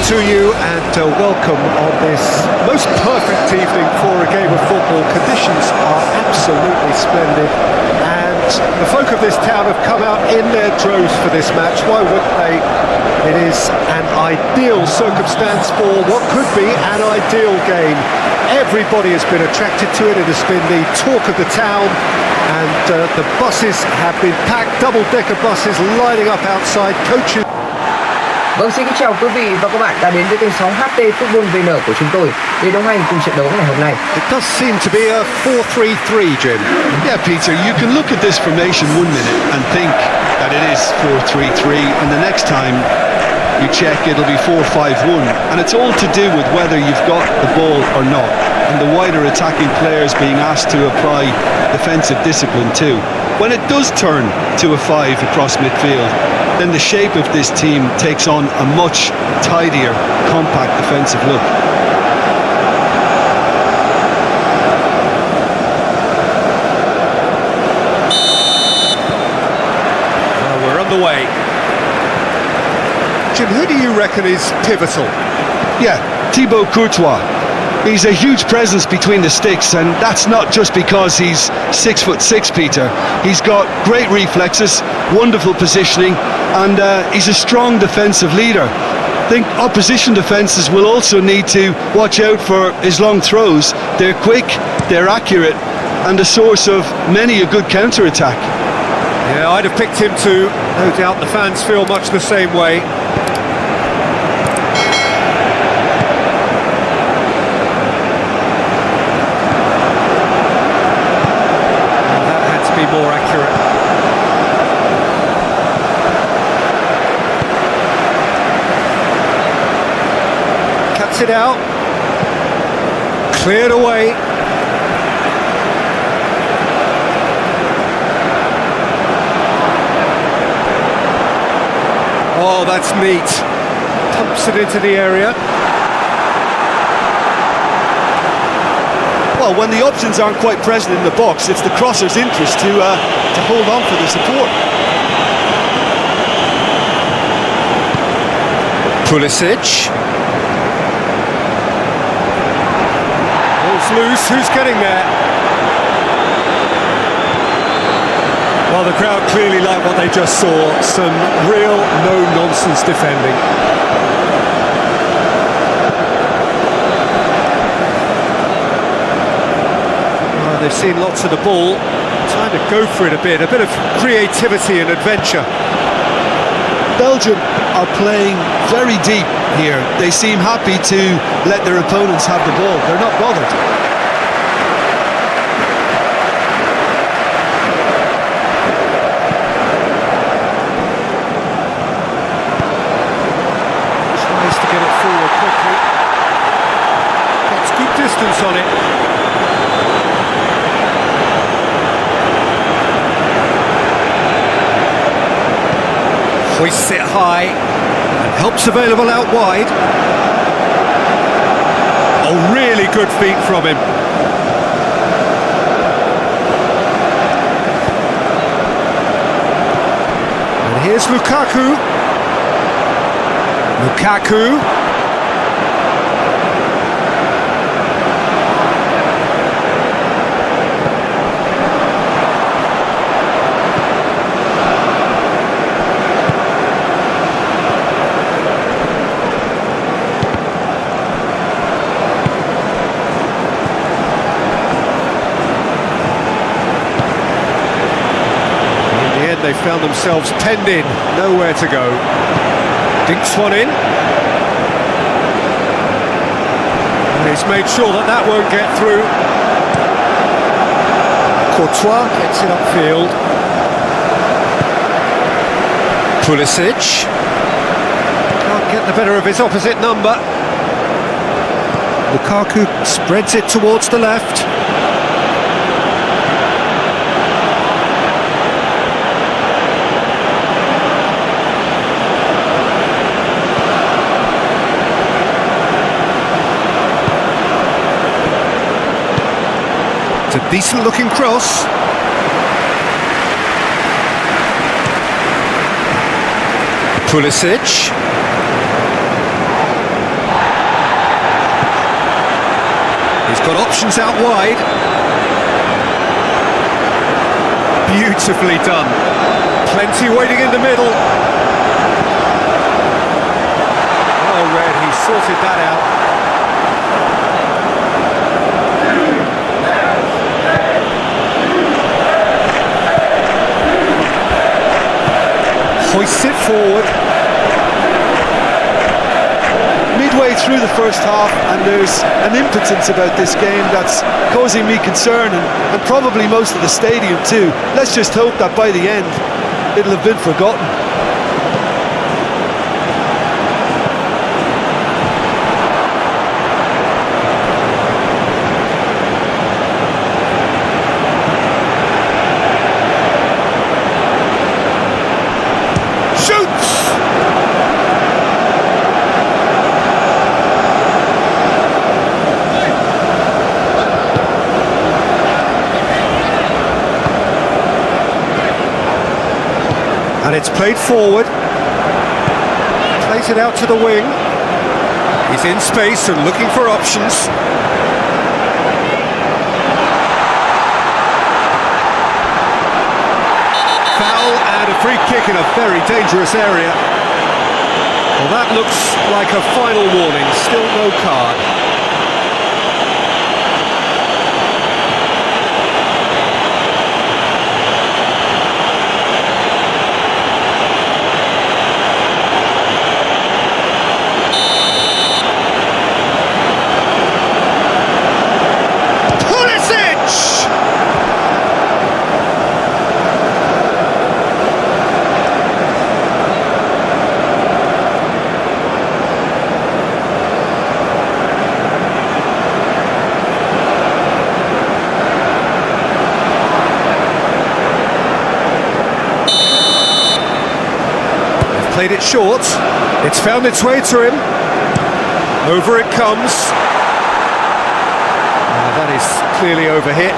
to you and welcome on this most perfect evening for a game of football. Conditions are absolutely splendid and the folk of this town have come out in their droves for this match. Why wouldn't they? It is an ideal circumstance for what could be an ideal game. Everybody has been attracted to it. It has been the talk of the town and the buses have been packed, double-decker buses lining up outside, coaches. Vâng, xin kính chào quý vị và các bạn đã đến với kênh sóng HT Football VN của chúng tôi để đồng hành cùng trận đấu ngày hôm nay. It does seem to be a 4-3-3, Jim. Yeah, Peter, you can look at this formation one minute and think that it is 4-3-3, and the next time you check it'll be 4-5-1, and it's all to do with whether you've got the ball or not, and the wider attacking players being asked to apply defensive discipline too. When it does turn to a 5 across midfield, then the shape of this team takes on a much tidier, compact defensive look. Well, we're underway. Jim, who do you reckon is pivotal? Yeah, Thibaut Courtois. He's a huge presence between the sticks, and that's not just because he's 6'6", Peter. He's got great reflexes, wonderful positioning, and he's a strong defensive leader. I think opposition defences will also need to watch out for his long throws. They're quick, they're accurate, and a source of many a good counter-attack. Yeah, I'd have picked him too. No doubt the fans feel much the same way. More accurate. Cuts it out. Cleared away. Oh, that's neat. Pumps it into the area. Well, when the options aren't quite present in the box, it's the crosser's interest to hold on for the support. Pulisic. Ball's loose, who's getting there? Well, the crowd clearly like what they just saw. Some real no-nonsense defending. They've seen lots of the ball, trying to go for it a bit of creativity and adventure. Belgium are playing very deep here. They seem happy to let their opponents have the ball. They're not bothered. Tries to get it forward quickly. Gets good distance on it. Hoists it high and helps available out wide. Oh, really good feet from him. And here's Lukaku. Lukaku. They found themselves penned in, nowhere to go. Dinks one in. And he's made sure that that won't get through. Courtois gets it upfield. Pulisic. Can't get the better of his opposite number. Lukaku spreads it towards the left. It's a decent looking cross. Pulisic. got options out wide. Beautifully done. Plenty waiting in the middle. Well read, he sorted that out. Hoists it forward. Midway through the first half, and there's an impotence about this game that's causing me concern, and probably most of the stadium too. Let's just hope that by the end it'll have been forgotten. And it's played forward. Plays it out to the wing. He's in space and looking for options. Foul and a free kick in a very dangerous area. Well, that looks like a final warning. Still no card. Played it short. It's found its way to him. Over it comes. That is clearly overhit.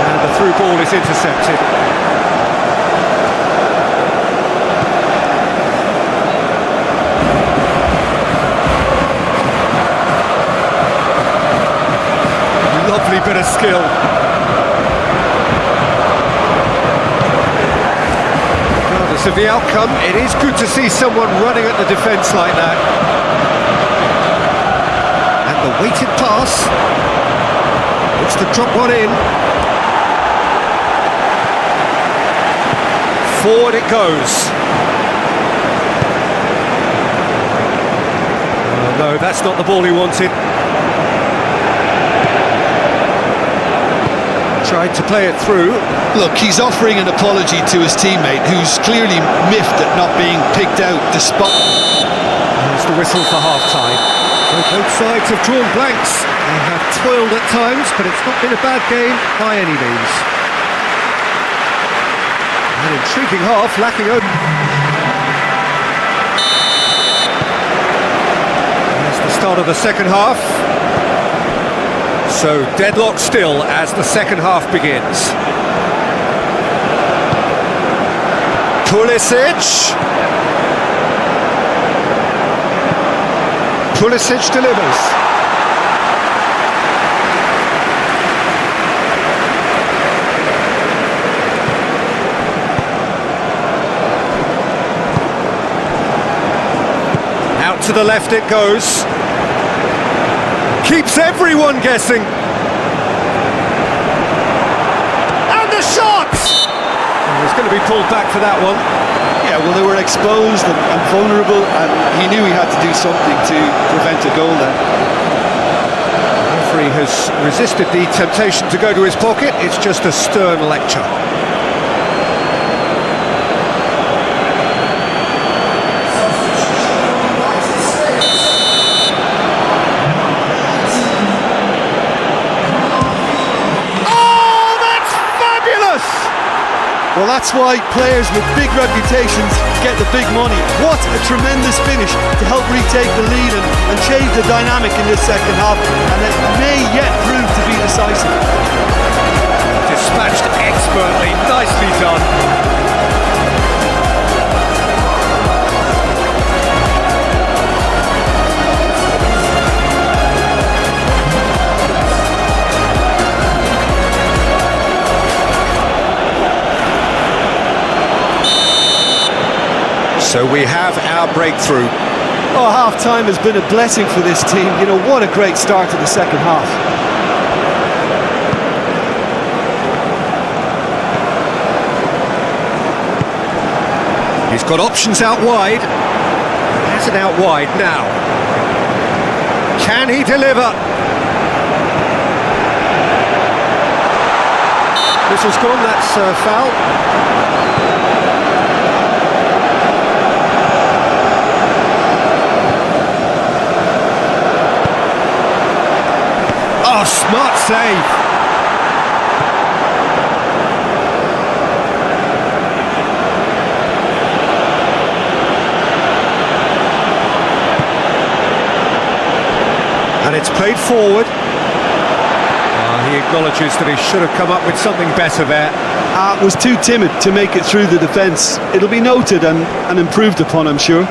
And the through ball is intercepted. Lovely bit of skill. Regardless of the outcome, it is good to see someone running at the defence like that. And the weighted pass. Looks to drop one in. Forward it goes. Oh, no, that's not the ball he wanted. Tried to play it through. Look, he's offering an apology to his teammate, who's clearly miffed at not being picked out despite... There's the whistle for half-time. Both sides have drawn blanks and have toiled at times, but it's not been a bad game by any means. An intriguing half, lacking open. There's the start of the second half. So deadlock still as the second half begins. Pulisic. Pulisic delivers. Out to the left it goes. Keeps everyone guessing. And the shot! He's going to be pulled back for that one. Yeah, well, they were exposed and vulnerable, and he knew he had to do something to prevent a goal then. The referee has resisted the temptation to go to his pocket. It's just a stern lecture. Well, That's why players with big reputations get the big money. What a tremendous finish to help retake the lead and change the dynamic in this second half, and it may yet prove to be decisive. Dispatched expertly, nicely done. So we have our breakthrough. Oh, half-time has been a blessing for this team. You know, what a great start to the second half. He's got options out wide. Has it out wide now. Can he deliver? Whistle's gone, that's a foul. Oh, smart save. And it's played forward. He acknowledges that he should have come up with something better there. Was too timid to make it through the defence. It'll be noted and improved upon, I'm sure.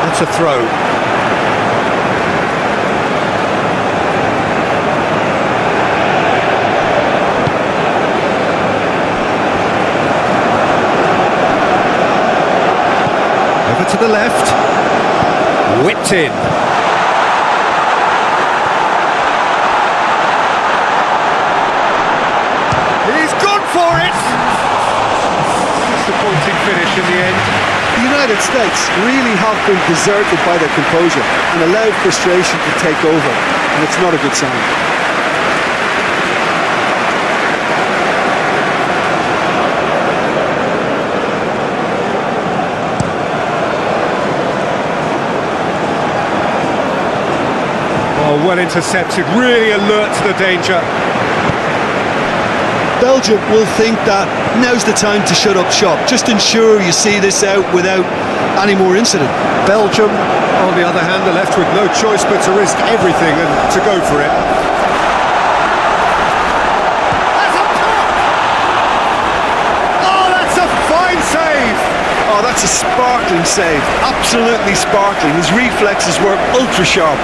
That's a throw. Over to the left. Whipped in. He's gone for it! Disappointing finish in the end. The United States really have been deserted by their composure and allowed frustration to take over, and it's not a good sign. Oh, well intercepted, really alert to the danger. Belgium will think that now's the time to shut up shop. Just ensure you see this out without any more incident. Belgium, on the other hand, are left with no choice but to risk everything and to go for it. That's a pop! Oh, that's a fine save! Oh, that's a sparkling save. Absolutely sparkling. His reflexes were ultra sharp.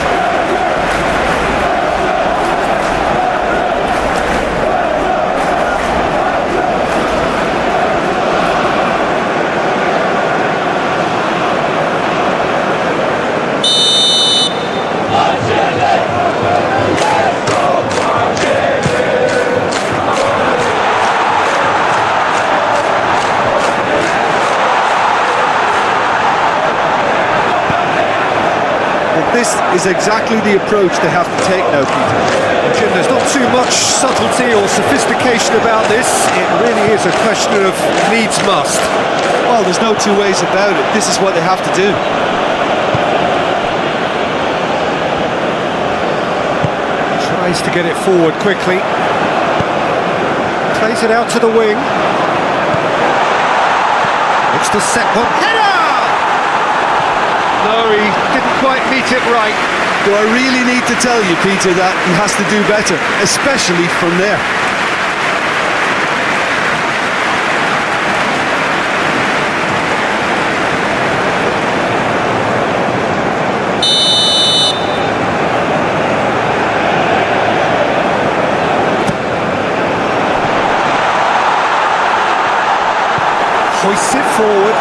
This is exactly the approach they have to take now, Peter. Jim, there's not too much subtlety or sophistication about this. It really is a question of needs must. Well, there's no two ways about it. This is what they have to do. Tries to get it forward quickly. Plays it out to the wing. Looks to set one. Header! No, he didn't quite meet it right. Do I really need to tell you, Peter, that he has to do better, especially from there? Hoists it forward.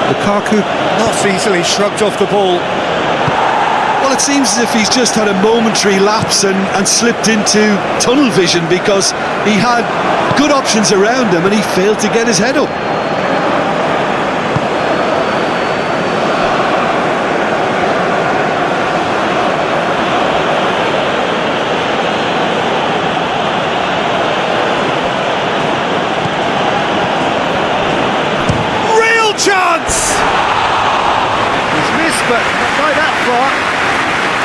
Lukaku not easily shrugged off the ball. Well, it seems as if he's just had a momentary lapse and slipped into tunnel vision, because he had good options around him and he failed to get his head up. Chance! He's missed, but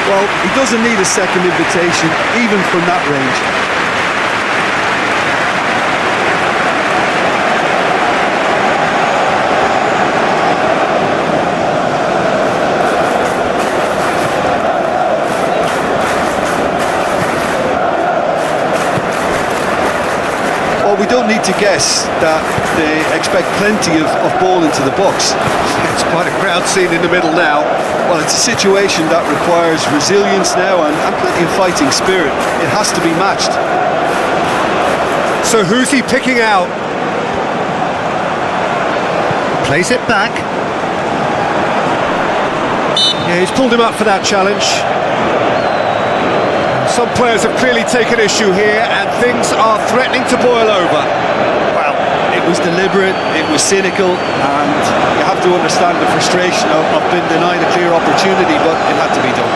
Well, he doesn't need a second invitation, even from that range. Well, we don't need to guess that they expect plenty of ball into the box. It's quite a crowd scene in the middle now. Well, it's a situation that requires resilience now and plenty of fighting spirit. It has to be matched. So who's he picking out? Plays it back. Yeah, he's pulled him up for that challenge. Some players have clearly taken issue here and things are threatening to boil over. Well, it was deliberate, it was cynical, and you have to understand the frustration of being denied a clear opportunity, but it had to be done.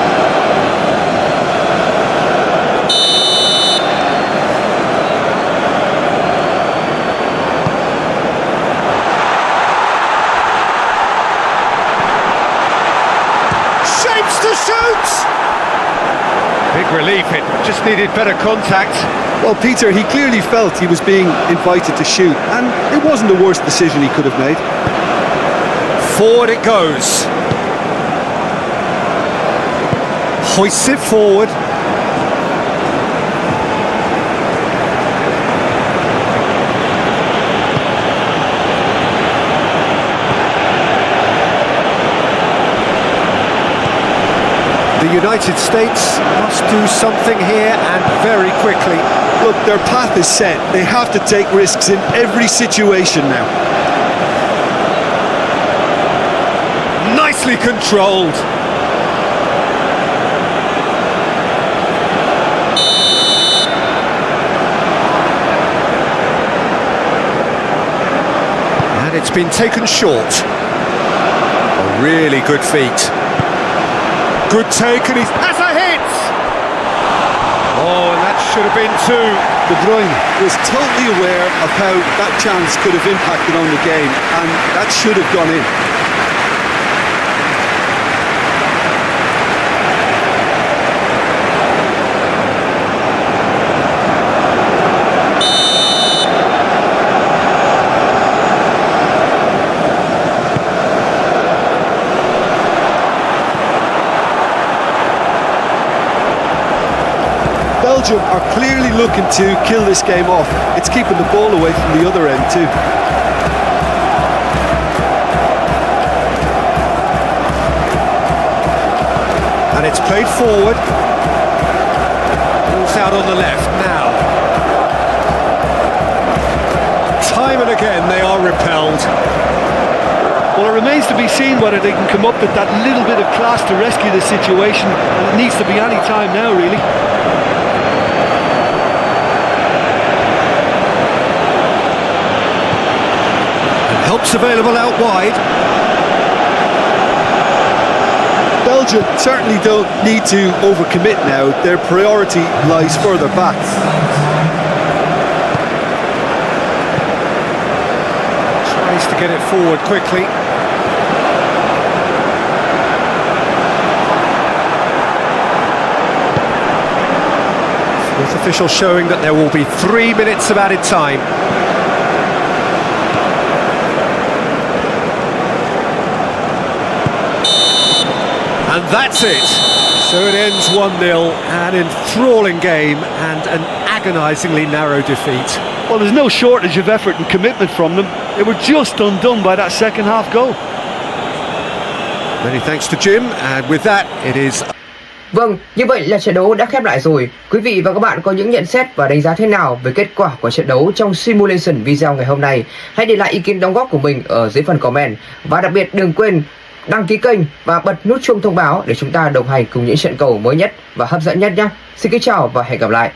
Shapes to shoot! Big relief, it just needed better contact. Well, Peter, he clearly felt he was being invited to shoot, and it wasn't the worst decision he could have made. Forward it goes. Hoists it forward. The United States must do something here and very quickly. Look, their path is set. They have to take risks in every situation now. Nicely controlled. And it's been taken short. A really good feat. Good take, and he has a hit! Oh, and that should have been two. De Bruyne was totally aware of how that chance could have impacted on the game, and that should have gone in. Belgium are clearly looking to kill this game off. It's keeping the ball away from the other end too. And it's played forward. Ball's out on the left now. Time and again they are repelled. Well, it remains to be seen whether they can come up with that little bit of class to rescue the situation, and it needs to be any time now, really. Help's available out wide. Belgium certainly don't need to overcommit now. Their priority lies further back. Tries to get it forward quickly. Fourth official showing that there will be 3 minutes of added time. And that's it. So it ends 1-0, an enthralling game and an agonisingly narrow defeat. Well, there's no shortage of effort and commitment from them. They were just undone by that second half goal. Many thanks to Jim, and with that it is... Vâng, như vậy là trận đấu đã khép lại rồi. Quý vị và các bạn có những nhận xét và đánh giá thế nào về kết quả của trận đấu trong simulation video ngày hôm nay? Hãy để lại ý kiến đóng góp của mình ở dưới phần comment. Và đặc biệt đừng quên đăng ký kênh và bật nút chuông thông báo để chúng ta đồng hành cùng những trận cầu mới nhất và hấp dẫn nhất nhé. Xin kính chào và hẹn gặp lại.